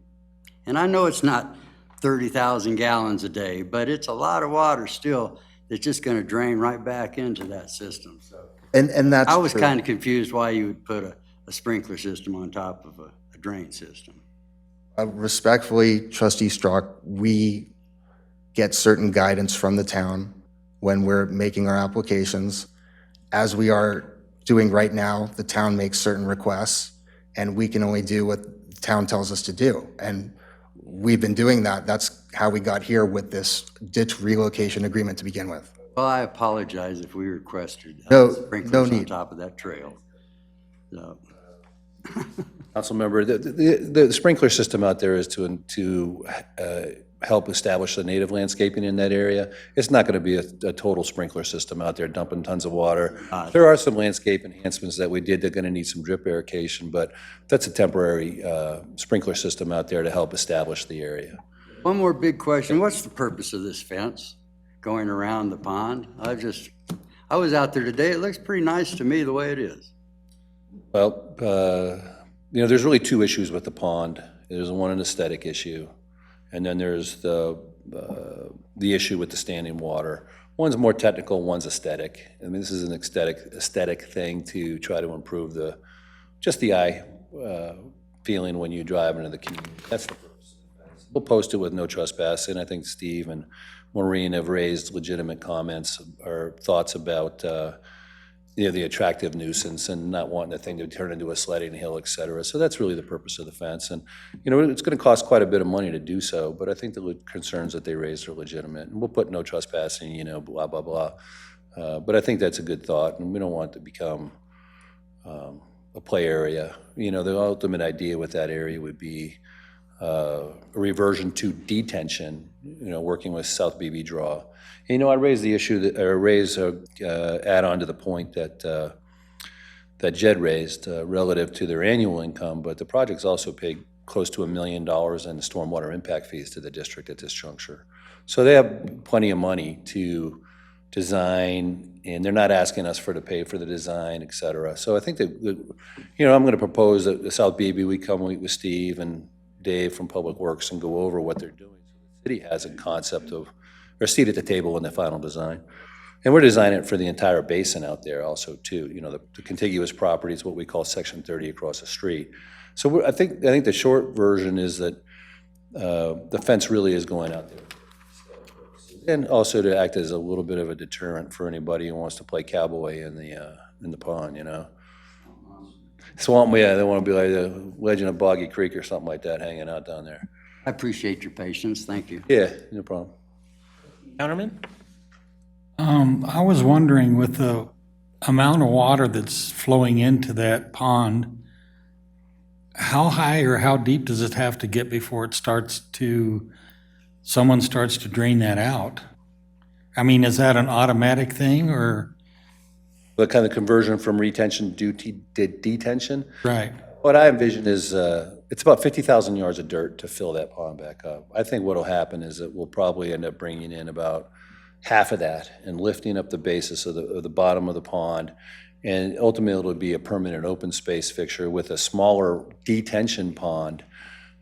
And I know it's not 30,000 gallons a day, but it's a lot of water still that's just going to drain right back into that system. So And that's I was true. kind of confused why you would put a sprinkler system on top of a drain system. Respectfully, trustee Strzok, we get certain guidance from the town when we're making our applications. As we are doing right now, the town makes certain requests, and we can only do what the town tells us to do. And we've been doing that. That's how we got here with this ditch relocation agreement to begin with. Well, I apologize if we requested No sprinklers on need. top of that trail. So, Councilmember, the sprinkler system out there is to help establish the native landscaping in that area. It's not going to be a total sprinkler system out there dumping tons of water. There are some landscape enhancements that we did. They're going to need some drip irrigation, but that's a temporary sprinkler system out there to help establish the area. one more big question. What's the purpose of this fence going around the pond? I was out there today. It looks pretty nice to me the way it is. Well, there's really two issues with the pond. There's an aesthetic issue, and then there's the issue with the standing water. One's more technical, one's aesthetic. I mean, this is an aesthetic thing to try to improve the eye feeling when you drive into the community. That's the purpose. We'll post it with no trespassing. I think Steve and Maureen have raised legitimate comments or thoughts about the attractive nuisance and not wanting the thing to turn into a sledding hill, et cetera. So that's really the purpose of the fence. And, it's going to cost quite a bit of money to do so, but I think the concerns that they raised are legitimate. And we'll put no trespassing, blah, blah, blah. But I think that's a good thought, and we don't want it to become a play area. The ultimate idea with that area would be a reversion to detention, working with South BB Draw. I raised the issue add on to the point that Jed raised relative to their annual income, but the project's also paid close to $1 million in stormwater impact fees to the district at this juncture. So they have plenty of money to design, and they're not asking us to pay for the design, et cetera. So I think that, I'm going to propose that the South BB, we come meet with Steve and Dave from Public Works and go over what they're doing. So the city has a concept of, or a seat at the table in the final design. And we're designing it for the entire basin out there also too. The contiguous property is what we call Section 30 across the street. So I think the short version is that the fence really is going out there. And also to act as a little bit of a deterrent for anybody who wants to play cowboy in the pond, Swamp, yeah, they want to be like the Legend of Boggy Creek or something like that hanging out down there. I appreciate your patience. Thank you. Yeah, no problem. Counterman? I was wondering, with the amount of water that's flowing into that pond, how high or how deep does it have to get before someone starts to drain that out? I mean, is that an automatic thing, or? The kind of conversion from retention to detention? Right. What I envision is it's about 50,000 yards of dirt to fill that pond back up. I think what'll happen is that we'll probably end up bringing in about half of that and lifting up the basis of the bottom of the pond. And ultimately, it'll be a permanent open space fixture with a smaller detention pond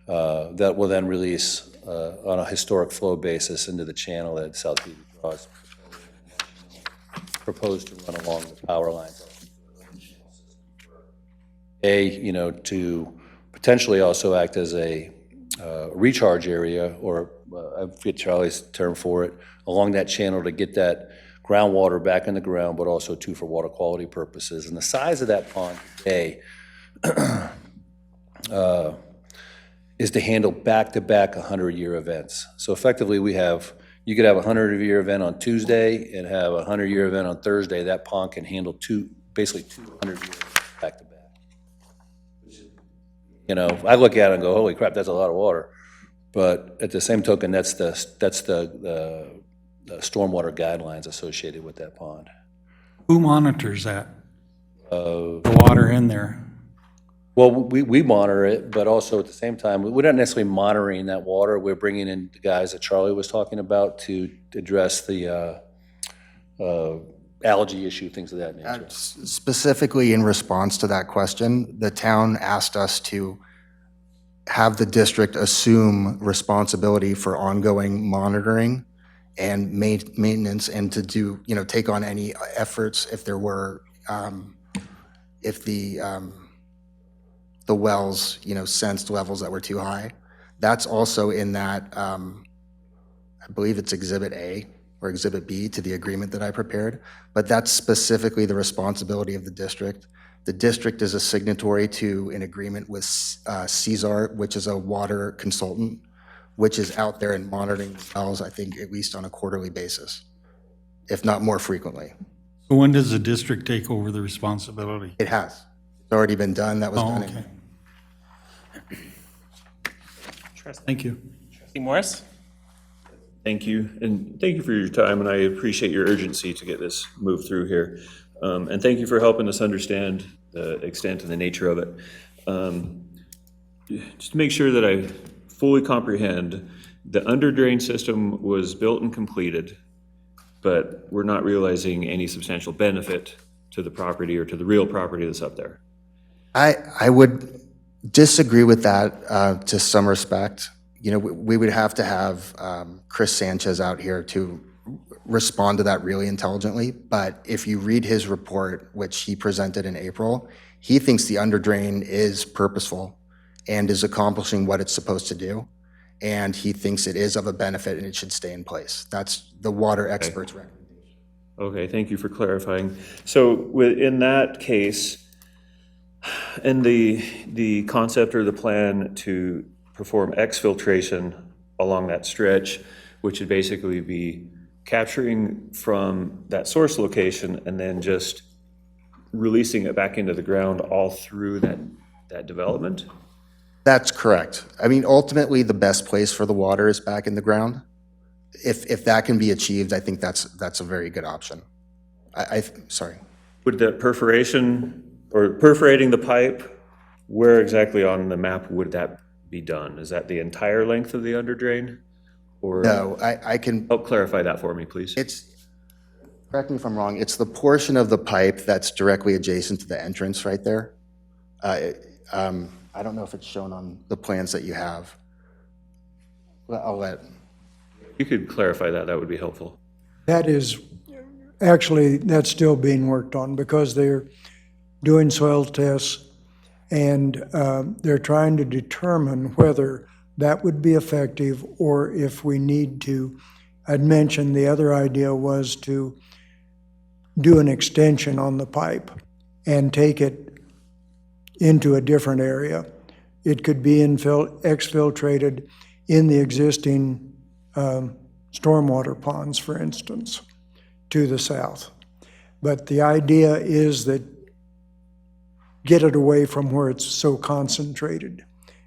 that will then release on a historic flow basis into the channel that South BB draws. Proposed to run along the power lines. To potentially also act as a recharge area, or I forget Charlie's term for it, along that channel to get that groundwater back in the ground, but also too for water quality purposes. And the size of that pond today is to handle back-to-back 100-year events. So effectively, you could have a 100-year event on Tuesday and have a 100-year event on Thursday. That pond can handle basically 200 years back-to-back. I look at it and go, holy crap, that's a lot of water. But at the same token, that's the stormwater guidelines associated with that pond. Who monitors that? The water in there? Well, we monitor it, but also at the same time, we're not necessarily monitoring that water. We're bringing in the guys that Charlie was talking about to address the algae issue, things of that nature. Specifically in response to that question, the town asked us to have the district assume responsibility for ongoing monitoring and maintenance, and to do, take on any efforts if there were, if the wells, sensed levels that were too high. That's also in that, I believe it's Exhibit A or Exhibit B to the agreement that I prepared, but that's specifically the responsibility of the district. The district is a signatory to an agreement with CSAR, which is a water consultant, which is out there and monitoring the wells, I think, at least on a quarterly basis, if not more frequently. So when does the district take over the responsibility? It has. It's already been done. That was Oh, done okay. Thank you. Trustee Morris? Thank you, and thank you for your time, and I appreciate your urgency to get this moved through here. And thank you for helping us understand the extent and the nature of it. Just to make sure that I fully comprehend, the under drain system was built and completed, but we're not realizing any substantial benefit to the property or to the real property that's up there. I would disagree with that to some respect. We would have to have Chris Sanchez out here to respond to that really intelligently. But if you read his report, which he presented in April, he thinks the under drain is purposeful and is accomplishing what it's supposed to do. And he thinks it is of a benefit and it should stay in place. That's the water expert's recommendation. Okay, thank you for clarifying. So in that case, and the concept or the plan to perform exfiltration along that stretch, which would basically be capturing from that source location and then just releasing it back into the ground all through that development? That's correct. I mean, ultimately, the best place for the water is back in the ground. If that can be achieved, I think that's a very good option. Sorry. Would the perforation or perforating the pipe, where exactly on the map would that be done? Is that the entire length of the under drain? Or No, I can, help clarify that for me, please. correct me if I'm wrong, it's the portion of the pipe that's directly adjacent to the entrance right there. I don't know if it's shown on the plans that you have. Well, I'll let. You could clarify that, that would be helpful. That is, actually, that's still being worked on because they're doing soil tests and they're trying to determine whether that would be effective or if we need to. I'd mentioned the other idea was to do an extension on the pipe and take it into a different area. It could be exfiltrated in the existing stormwater ponds, for instance, to the south. But the idea is that get it away from where it's so concentrated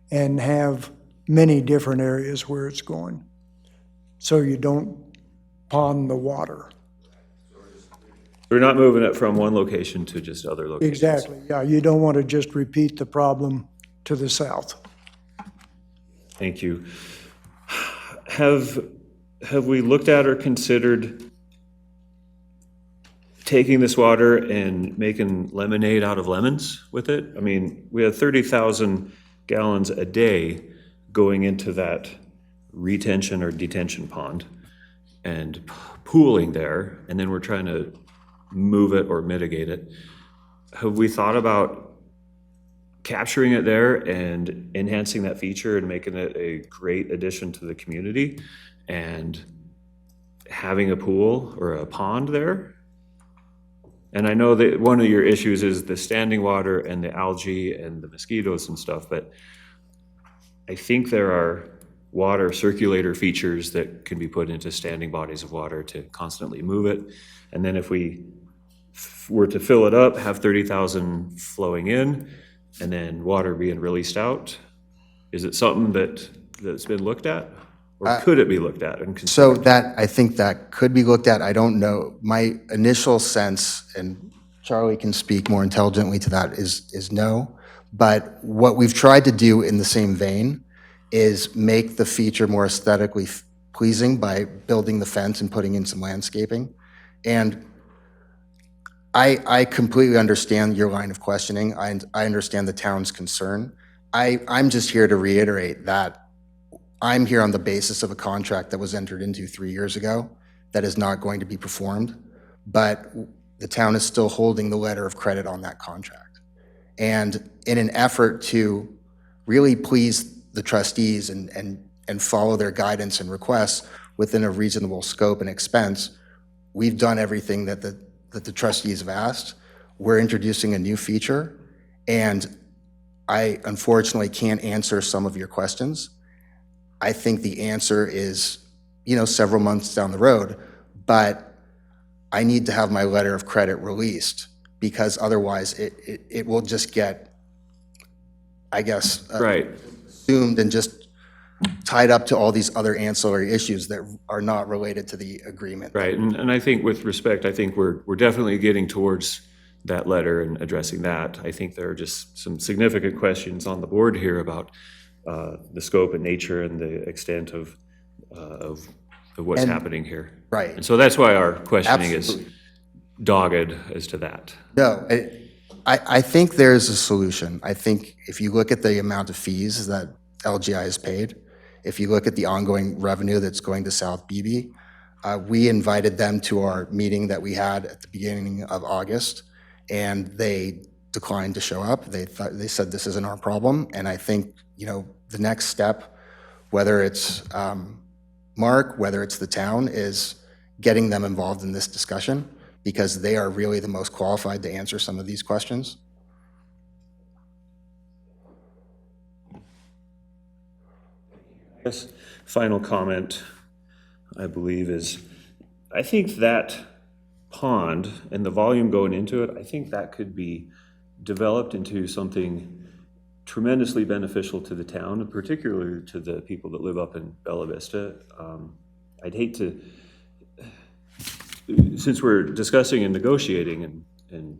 and have many different areas where it's going, so you don't pond the water. We're not moving it from one location to just other locations. Exactly, yeah, you don't want to just repeat the problem to the south. Thank you. Have we looked at or considered taking this water and making lemonade out of lemons with it? I mean, we have 30,000 gallons a day going into that retention or detention pond and pooling there, and then we're trying to move it or mitigate it. Have we thought about capturing it there and enhancing that feature and making it a great addition to the community and having a pool or a pond there? And I know that one of your issues is the standing water and the algae and the mosquitoes and stuff, but I think there are water circulator features that can be put into standing bodies of water to constantly move it. And then if we were to fill it up, have 30,000 flowing in, and then water being released out, is it something that's been looked at? Or could it be looked at and considered? So I think that could be looked at. I don't know. My initial sense, and Charlie can speak more intelligently to that, is no. But what we've tried to do in the same vein is make the feature more aesthetically pleasing by building the fence and putting in some landscaping. And I completely understand your line of questioning. I understand the town's concern, I'm just here to reiterate that I'm here on the basis of a contract that was entered into 3 years ago that is not going to be performed, but the town is still holding the letter of credit on that contract. And in an effort to really please the trustees and follow their guidance and requests within a reasonable scope and expense, we've done everything that the trustees have asked. We're introducing a new feature, and I unfortunately can't answer some of your questions. I think the answer is, several months down the road, but I need to have my letter of credit released because otherwise it will just get, I guess, Right. assumed and just tied up to all these other ancillary issues that are not related to the agreement. Right, and I think with respect, I think we're definitely getting towards that letter and addressing that. I think there are just some significant questions on the board here about the scope and nature and the extent of what's And- happening here. Right. And so that's why our questioning Absolutely. is dogged as to that. No, I think there's a solution. I think if you look at the amount of fees that LGI has paid, if you look at the ongoing revenue that's going to South Beebe, we invited them to our meeting that we had at the beginning of August, and they declined to show up. They said this isn't our problem, and I think, the next step, whether it's Mark, whether it's the town, is getting them involved in this discussion because they are really the most qualified to answer some of these questions. I guess final comment, I believe, is I think that pond and the volume going into it, I think that could be developed into something tremendously beneficial to the town, and particularly to the people that live up in Bella Vista. I'd hate to, since we're discussing and negotiating and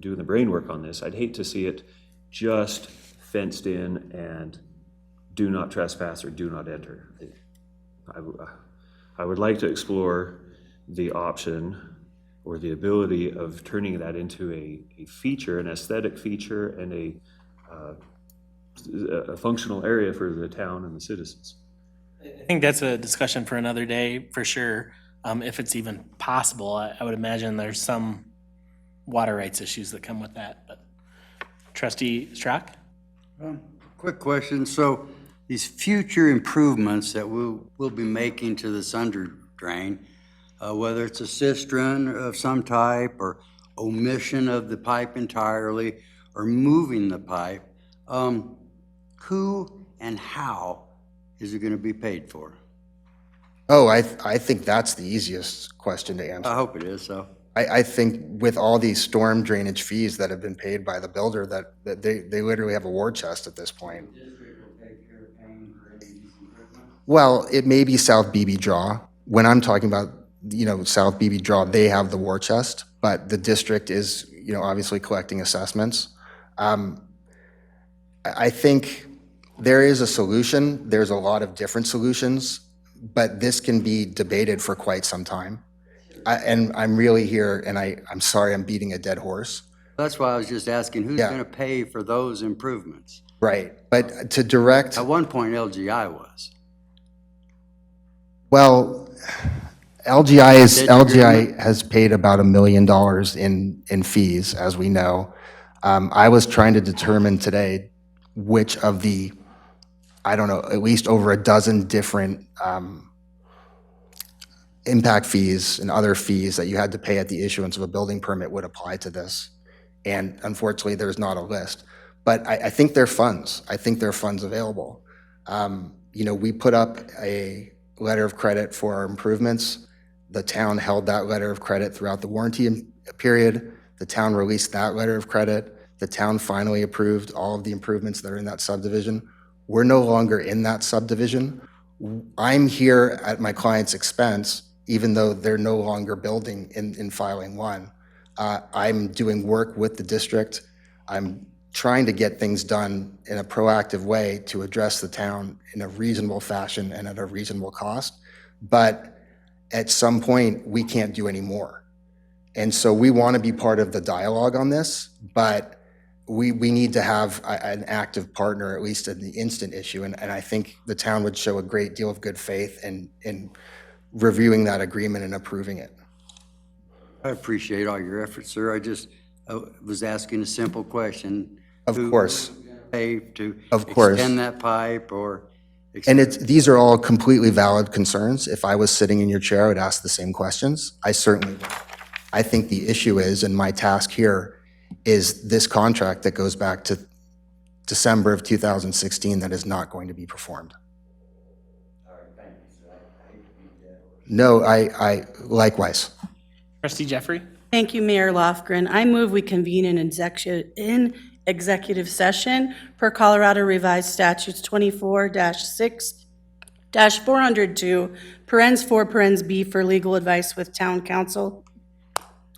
doing the brain work on this, I'd hate to see it just fenced in and do not trespass or do not enter. I would like to explore the option or the ability of turning that into a feature, an aesthetic feature, and a functional area for the town and the citizens. I think that's a discussion for another day, for sure. If it's even possible, I would imagine there's some water rights issues that come with that. But Trustee Strack? Quick question. So these future improvements that we'll be making to this under drain, whether it's a cistern of some type or omission of the pipe entirely or moving the pipe, who and how is it going to be paid for? Oh, I think that's the easiest question to answer. I hope it is, so. I think with all these storm drainage fees that have been paid by the builder, that they literally have a war chest at this point. Well, it may be South Beebe Draw. When I'm talking about, South Beebe Draw, they have the war chest, but the district is, obviously collecting assessments. I think there is a solution. There's a lot of different solutions, but this can be debated for quite some time. And I'm really here, and I'm sorry I'm beating a dead horse. That's why I was just asking, who's Yeah. going to pay for those improvements? Right, but to direct, At one point, LGI was. well, LGI has paid about $1 million in fees, as we know. I was trying to determine today which of the, I don't know, at least over a dozen different impact fees and other fees that you had to pay at the issuance of a building permit would apply to this. And unfortunately, there's not a list. But I think there are funds. I think there are funds available. We put up a letter of credit for our improvements. The town held that letter of credit throughout the warranty period. The town released that letter of credit. The town finally approved all of the improvements that are in that subdivision. We're no longer in that subdivision. I'm here at my client's expense, even though they're no longer building in filing one. I'm doing work with the district. I'm trying to get things done in a proactive way to address the town in a reasonable fashion and at a reasonable cost. But at some point, we can't do any more. And so we want to be part of the dialogue on this, but we need to have an active partner, at least in the instant issue, and I think the town would show a great deal of good faith in reviewing that agreement and approving it. I appreciate all your efforts, sir. I was asking a simple question. Of course. Pay to Of course. extend that pipe or? And these are all completely valid concerns. If I was sitting in your chair, I would ask the same questions. I certainly would. I think the issue is, and my task here, is this contract that goes back to December of 2016 that is not going to be performed. No, I likewise. Trustee Jeffrey? Thank you, Mayor Lofgren. I move we convene an executive session per Colorado Revised Statutes 24-6-402, parens 4, parens B, for legal advice with town council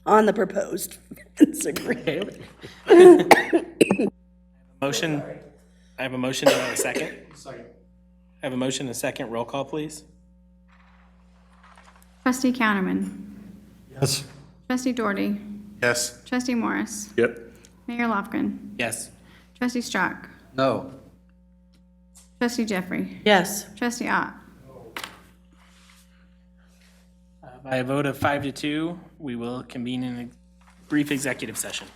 on the proposed fence agreement. Motion, I have a motion and a second. Second. I have a motion and a second. Roll call, please. Trustee Counterman. Yes. Trustee Doherty. Yes. Trustee Morris. Yep. Mayor Lofgren. Yes. Trustee Strock. No. Trustee Jeffrey. Yes. Trustee Ott. By a vote of 5 to 2, we will convene in a brief executive session.